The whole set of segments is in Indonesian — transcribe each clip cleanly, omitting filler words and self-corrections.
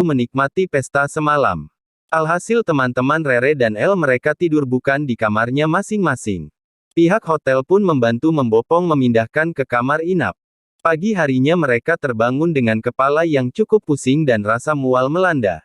menikmati pesta semalam. Alhasil teman-teman Rere dan El mereka tidur bukan di kamarnya masing-masing. Pihak hotel pun membantu membopong memindahkan ke kamar inap. Pagi harinya mereka terbangun dengan kepala yang cukup pusing dan rasa mual melanda.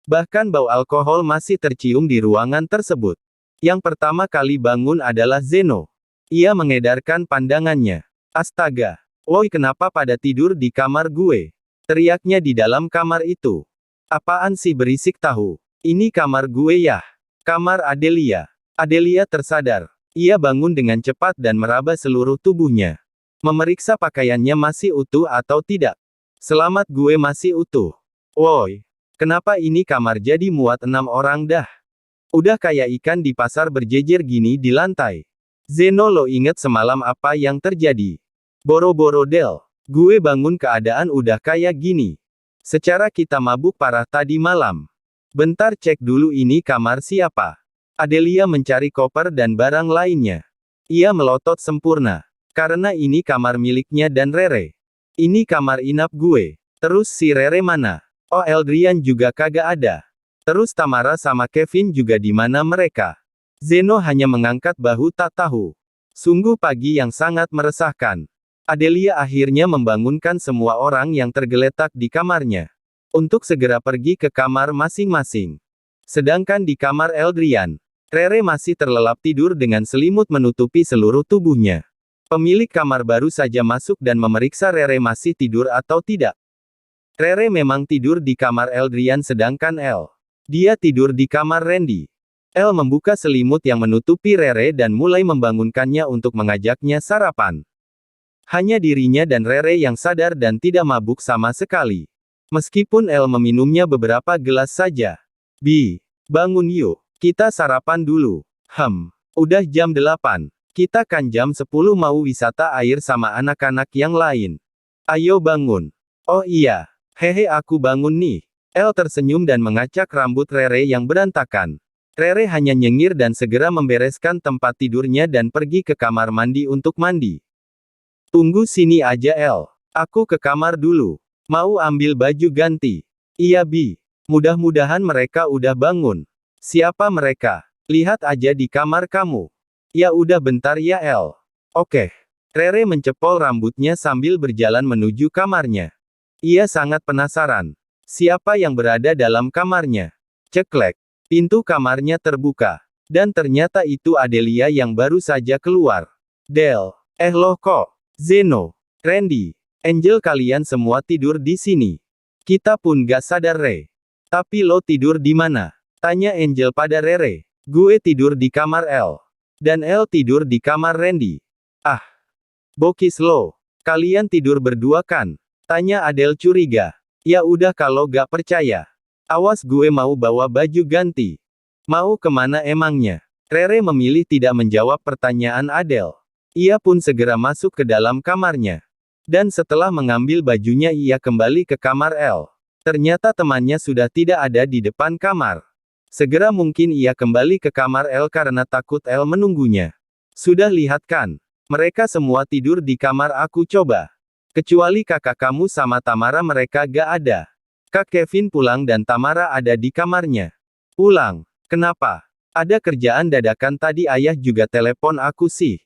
Bahkan bau alkohol masih tercium di ruangan tersebut. Yang pertama kali bangun adalah Zeno. Ia mengedarkan pandangannya. Astaga! Woi, kenapa pada tidur di kamar gue? Teriaknya di dalam kamar itu. Apaan sih berisik tahu? Ini kamar gue ya. Kamar Adelia. Adelia tersadar. Ia bangun dengan cepat dan meraba seluruh tubuhnya. Memeriksa pakaiannya masih utuh atau tidak. Selamat, gue masih utuh. Woi, kenapa ini kamar jadi muat 6 orang dah? Udah kayak ikan di pasar berjejer gini di lantai. Zeno, lo inget semalam apa yang terjadi? Boro-boro Del. Gue bangun keadaan udah kayak gini. Secara kita mabuk parah tadi malam. Bentar, cek dulu ini kamar siapa. Adelia mencari koper dan barang lainnya. Ia melotot sempurna. Karena ini kamar miliknya dan Rere. Ini kamar inap gue. Terus si Rere mana? Oh, Eldrian juga kagak ada. Terus Tamara sama Kevin juga di mana mereka? Zeno hanya mengangkat bahu tak tahu. Sungguh pagi yang sangat meresahkan. Adelia akhirnya membangunkan semua orang yang tergeletak di kamarnya. Untuk segera pergi ke kamar masing-masing. Sedangkan di kamar Eldrian, Rere masih terlelap tidur dengan selimut menutupi seluruh tubuhnya. Pemilik kamar baru saja masuk dan memeriksa Rere masih tidur atau tidak. Rere memang tidur di kamar Eldrian sedangkan dia tidur di kamar Randy. El membuka selimut yang menutupi Rere dan mulai membangunkannya untuk mengajaknya sarapan. Hanya dirinya dan Rere yang sadar dan tidak mabuk sama sekali. Meskipun El meminumnya beberapa gelas saja. Bi, bangun yuk. Kita sarapan dulu. Udah jam 8. Kita kan jam 10 mau wisata air sama anak-anak yang lain. Ayo bangun. Oh iya. Hehe, aku bangun nih. El tersenyum dan mengacak rambut Rere yang berantakan. Rere hanya nyengir dan segera membereskan tempat tidurnya dan pergi ke kamar mandi untuk mandi. Tunggu sini aja El. Aku ke kamar dulu. Mau ambil baju ganti. Iya Bi. Mudah-mudahan mereka udah bangun. Siapa mereka? Lihat aja di kamar kamu. Ya udah bentar ya El. Oke. Rere mencepol rambutnya sambil berjalan menuju kamarnya. Ia sangat penasaran. Siapa yang berada dalam kamarnya? Ceklek. Pintu kamarnya terbuka. Dan ternyata itu Adelia yang baru saja keluar. Del. Loh kok? Zeno, Randy, Angel, kalian semua tidur di sini. Kita pun gak sadar Re. Tapi lo tidur di mana? Tanya Angel pada Rere. Gue tidur di kamar El. Dan El tidur di kamar Randy. Ah. Bokis lo. Kalian tidur berdua kan? Tanya Adele curiga. Ya udah kalau gak percaya. Awas, gue mau bawa baju ganti. Mau kemana emangnya? Rere memilih tidak menjawab pertanyaan Adele. Ia pun segera masuk ke dalam kamarnya. Dan setelah mengambil bajunya ia kembali ke kamar El. Ternyata temannya sudah tidak ada di depan kamar. Segera mungkin ia kembali ke kamar El karena takut El menunggunya. Sudah lihat kan? Mereka semua tidur di kamar aku coba. Kecuali kakak kamu sama Tamara, mereka gak ada. Kak Kevin pulang dan Tamara ada di kamarnya. Pulang? Kenapa? Ada kerjaan dadakan tadi, ayah juga telepon aku sih.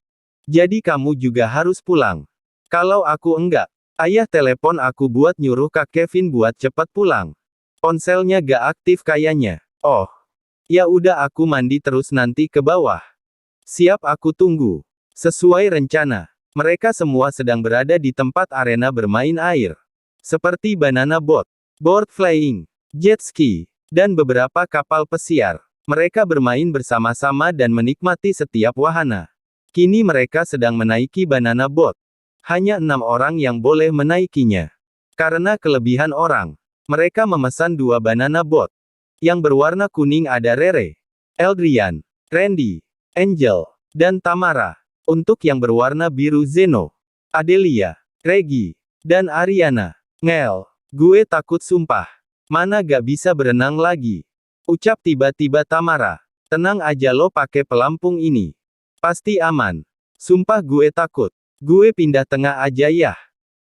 Jadi kamu juga harus pulang. Kalau aku enggak, ayah telepon aku buat nyuruh Kak Kevin buat cepat pulang. Ponselnya gak aktif kayaknya. Oh. Ya udah, aku mandi terus nanti ke bawah. Siap, aku tunggu. Sesuai rencana, mereka semua sedang berada di tempat arena bermain air. Seperti banana boat, board flying, jet ski, dan beberapa kapal pesiar. Mereka bermain bersama-sama dan menikmati setiap wahana. Kini mereka sedang menaiki banana boat. Hanya 6 orang yang boleh menaikinya. Karena kelebihan orang, mereka memesan 2 banana boat. Yang berwarna kuning ada Rere, Eldrian, Randy, Angel, dan Tamara. Untuk yang berwarna biru Zeno, Adelia, Reggie, dan Ariana. Ngel, gue takut sumpah. Mana gak bisa berenang lagi. Ucap tiba-tiba Tamara. Tenang aja, lo pakai pelampung ini. Pasti aman. Sumpah gue takut. Gue pindah tengah aja ya.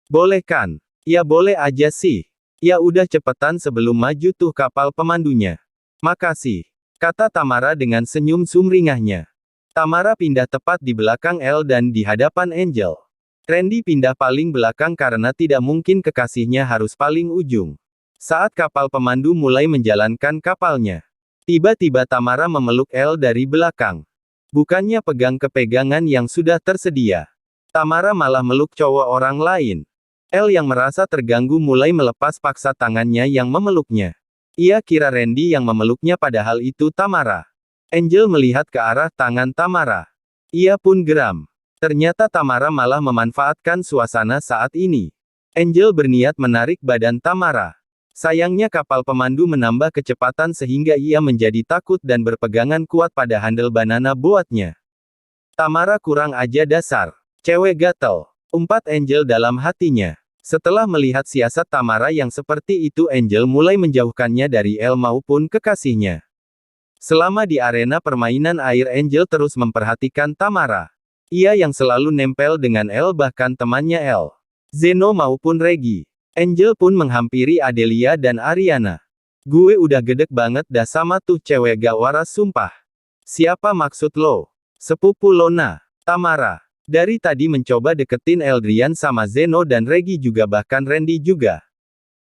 Boleh kan? Ya boleh aja sih. Ya udah cepetan sebelum maju tuh kapal pemandunya. Makasih, kata Tamara dengan senyum sumringahnya. Tamara pindah tepat di belakang Elle dan di hadapan Angel. Randy pindah paling belakang karena tidak mungkin kekasihnya harus paling ujung. Saat kapal pemandu mulai menjalankan kapalnya, tiba-tiba Tamara memeluk Elle dari belakang. Bukannya pegang kepegangan yang sudah tersedia. Tamara malah meluk cowok orang lain. Elle yang merasa terganggu mulai melepas paksa tangannya yang memeluknya. Ia kira Randy yang memeluknya padahal itu Tamara. Angel melihat ke arah tangan Tamara. Ia pun geram. Ternyata Tamara malah memanfaatkan suasana saat ini. Angel berniat menarik badan Tamara. Sayangnya kapal pemandu menambah kecepatan sehingga ia menjadi takut dan berpegangan kuat pada handle banana boatnya. Tamara kurang aja dasar. Cewek gatel. Umpat Angel dalam hatinya. Setelah melihat siasat Tamara yang seperti itu, Angel mulai menjauhkannya dari Elle maupun kekasihnya. Selama di arena permainan air, Angel terus memperhatikan Tamara. Ia yang selalu nempel dengan Elle bahkan temannya Elle, Zeno maupun Reggie. Angel pun menghampiri Adelia dan Ariana. Gue udah gedek banget dah sama tuh cewek gak waras sumpah. Siapa maksud lo? Sepupu Lona. Tamara. Dari tadi mencoba deketin Eldrian sama Zeno dan Reggie juga bahkan Randy juga.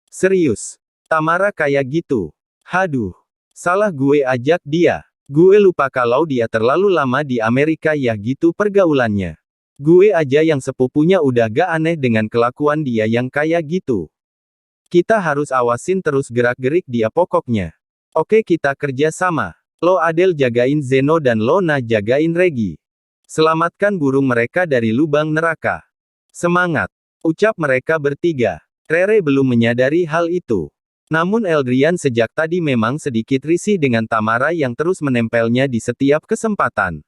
Serius. Tamara kayak gitu. Haduh. Salah gue ajak dia. Gue lupa kalau dia terlalu lama di Amerika ya gitu pergaulannya. Gue aja yang sepupunya udah gak aneh dengan kelakuan dia yang kayak gitu. Kita harus awasin terus gerak-gerik dia pokoknya. Oke kita kerja sama. Lo Adel jagain Zeno dan Lona jagain Reggie. Selamatkan burung mereka dari lubang neraka. Semangat. Ucap mereka bertiga. Rere belum menyadari hal itu. Namun Eldrian sejak tadi memang sedikit risih dengan Tamara yang terus menempelnya di setiap kesempatan.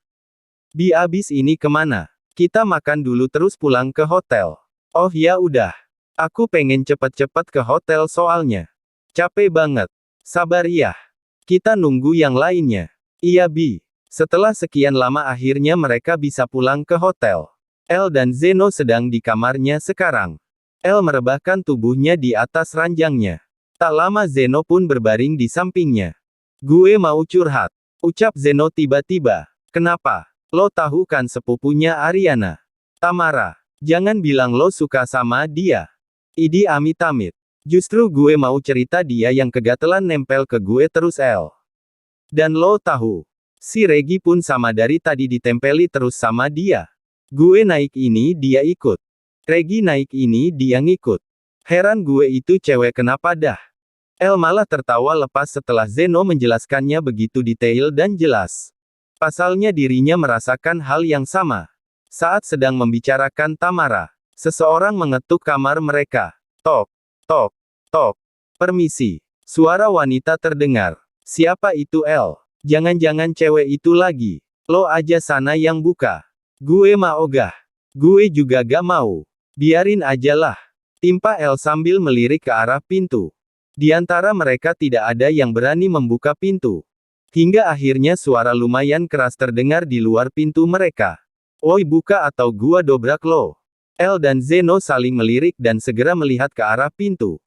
Bi abis ini kemana? Kita makan dulu terus pulang ke hotel. Oh ya udah. Aku pengen cepet-cepet ke hotel soalnya. Capek banget. Sabar ya. Kita nunggu yang lainnya. Iya Bi. Setelah sekian lama akhirnya mereka bisa pulang ke hotel. Elle dan Zeno sedang di kamarnya sekarang. Elle merebahkan tubuhnya di atas ranjangnya. Tak lama Zeno pun berbaring di sampingnya. Gue mau curhat. Ucap Zeno tiba-tiba. Kenapa? Lo tahu kan sepupunya Ariana? Tamara. Jangan bilang lo suka sama dia. Idi amit-amit. Justru gue mau cerita dia yang kegatelan nempel ke gue terus Elle. Dan lo tahu. Si Reggie pun sama dari tadi ditempeli terus sama dia. Gue naik ini dia ikut. Reggie naik ini dia ngikut. Heran gue itu cewek kenapa dah. Elle malah tertawa lepas setelah Zeno menjelaskannya begitu detail dan jelas. Pasalnya dirinya merasakan hal yang sama. Saat sedang membicarakan Tamara, seseorang mengetuk kamar mereka. Tok, tok, tok. Permisi. Suara wanita terdengar. Siapa itu Elle? Jangan-jangan cewek itu lagi. Lo aja sana yang buka. Gue mah ogah. Gue juga gak mau. Biarin aja lah. Timpa Elle sambil melirik ke arah pintu. Di antara mereka tidak ada yang berani membuka pintu. Hingga akhirnya suara lumayan keras terdengar di luar pintu mereka. Woi buka atau gua dobrak lo. Elle dan Zeno saling melirik dan segera melihat ke arah pintu.